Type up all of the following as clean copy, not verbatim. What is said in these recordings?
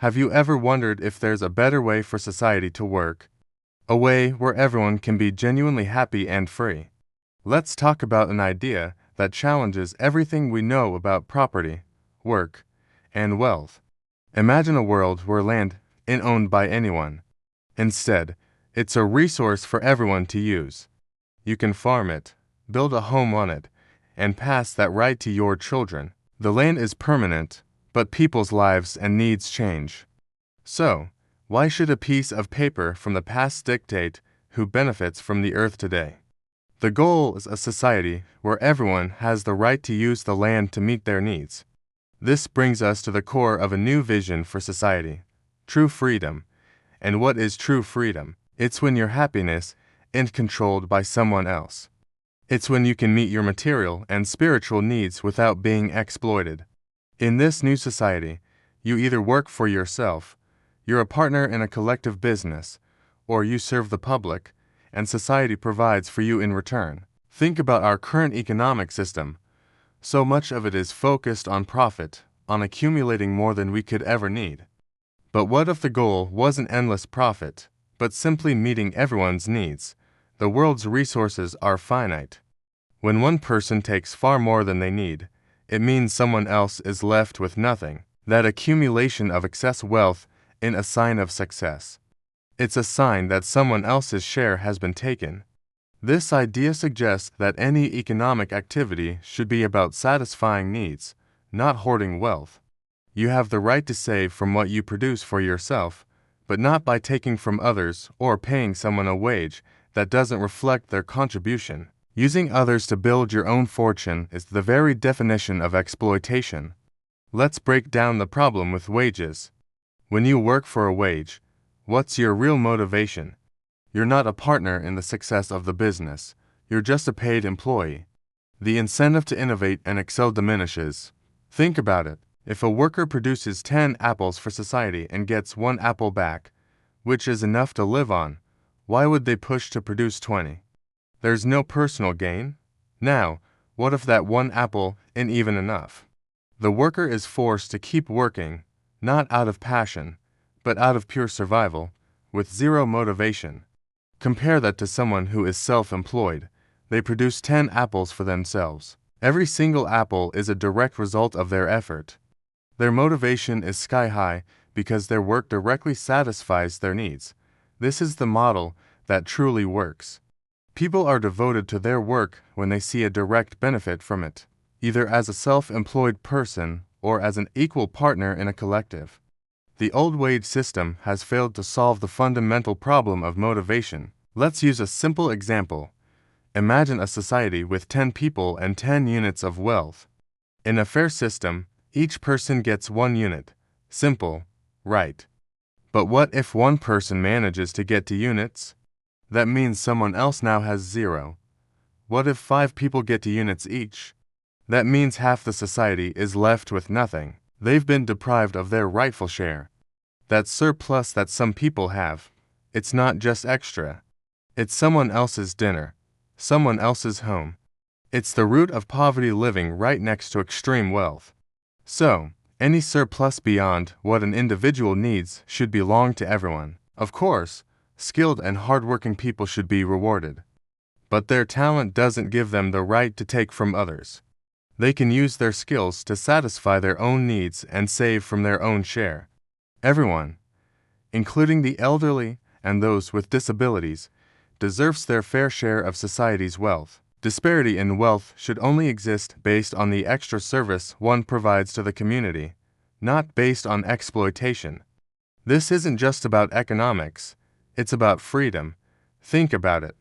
Have you ever wondered if there's a better way for society to work? A way where everyone can be genuinely happy and free? Let's talk about an idea that challenges everything we know about property, work, and wealth. Imagine a world where land isn't owned by anyone. Instead, it's a resource for everyone to use. You can farm it, build a home on it, and pass that right to your children. The land is permanent, but people's lives and needs change. So, why should a piece of paper from the past dictate who benefits from the earth today? The goal is a society where everyone has the right to use the land to meet their needs. This brings us to the core of a new vision for society: true freedom. And what is true freedom? It's when your happiness isn't controlled by someone else. It's when you can meet your material and spiritual needs without being exploited. In this new society, you either work for yourself, you're a partner in a collective business, or you serve the public, and society provides for you in return. Think about our current economic system. So much of it is focused on profit, on accumulating more than we could ever need. But what if the goal wasn't endless profit, but simply meeting everyone's needs? The world's resources are finite. When one person takes far more than they need, it means someone else is left with nothing. That accumulation of excess wealth isn't a sign of success. It's a sign that someone else's share has been taken. This idea suggests that any economic activity should be about satisfying needs, not hoarding wealth. You have the right to save from what you produce for yourself, but not by taking from others or paying someone a wage that doesn't reflect their contribution. Using others to build your own fortune is the very definition of exploitation. Let's break down the problem with wages. When you work for a wage, what's your real motivation? You're not a partner in the success of the business. You're just a paid employee. The incentive to innovate and excel diminishes. Think about it. If a worker produces 10 apples for society and gets 1 apple back, which is enough to live on, why would they push to produce 20? There's no personal gain. Now, what if that 1 apple isn't even enough? The worker is forced to keep working, not out of passion, but out of pure survival, with zero motivation. Compare that to someone who is self-employed. They produce 10 apples for themselves. Every single apple is a direct result of their effort. Their motivation is sky high because their work directly satisfies their needs. This is the model that truly works. People are devoted to their work when they see a direct benefit from it, either as a self-employed person or as an equal partner in a collective. The old wage system has failed to solve the fundamental problem of motivation. Let's use a simple example. Imagine a society with 10 people and 10 units of wealth. In a fair system, each person gets 1 unit. Simple, right? But what if one person manages to get to units? That means someone else now has 0. What if 5 people get to units each? That means half the society is left with nothing. They've been deprived of their rightful share. That surplus that some people have, it's not just extra. It's someone else's dinner, someone else's home. It's the root of poverty living right next to extreme wealth. So, any surplus beyond what an individual needs should belong to everyone. Of course, skilled and hardworking people should be rewarded. But their talent doesn't give them the right to take from others. They can use their skills to satisfy their own needs and save from their own share. Everyone, including the elderly and those with disabilities, deserves their fair share of society's wealth. Disparity in wealth should only exist based on the extra service one provides to the community, not based on exploitation. This isn't just about economics, it's about freedom. Think about it.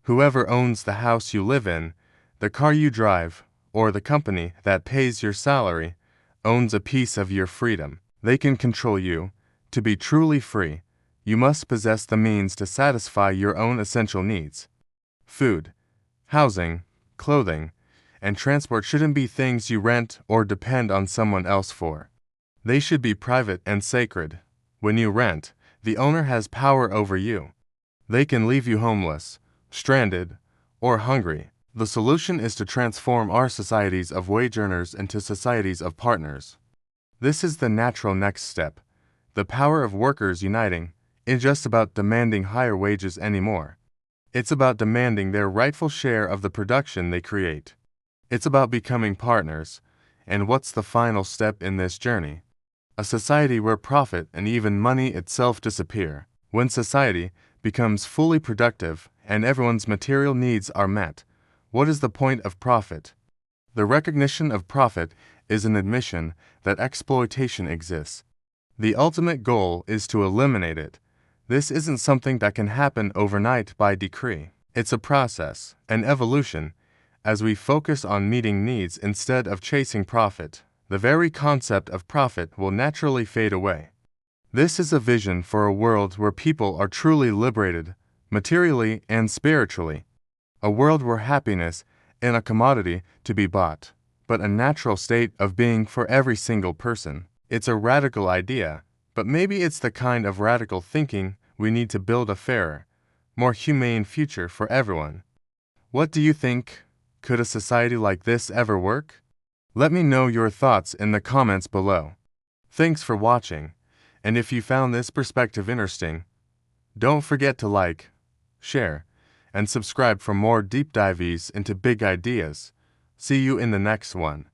Whoever owns the house you live in, the car you drive, or the company that pays your salary, owns a piece of your freedom. They can control you. To be truly free, you must possess the means to satisfy your own essential needs. Food, housing, clothing, and transport shouldn't be things you rent or depend on someone else for. They should be private and sacred. When you rent, the owner has power over you. They can leave you homeless, stranded, or hungry. The solution is to transform our societies of wage earners into societies of partners. This is the natural next step. The power of workers uniting isn't just about demanding higher wages anymore. It's about demanding their rightful share of the production they create. It's about becoming partners. And what's the final step in this journey? A society where profit and even money itself disappear. When society becomes fully productive and everyone's material needs are met, what is the point of profit? The recognition of profit is an admission that exploitation exists. The ultimate goal is to eliminate it. This isn't something that can happen overnight by decree. It's a process, an evolution. As we focus on meeting needs instead of chasing profit, the very concept of profit will naturally fade away. This is a vision for a world where people are truly liberated, materially and spiritually. A world where happiness isn't a commodity to be bought, but a natural state of being for every single person. It's a radical idea, but maybe it's the kind of radical thinking we need to build a fairer, more humane future for everyone. What do you think? Could a society like this ever work? Let me know your thoughts in the comments below. Thanks for watching, and if you found this perspective interesting, don't forget to like, share, and subscribe for more deep dives into big ideas. See you in the next one.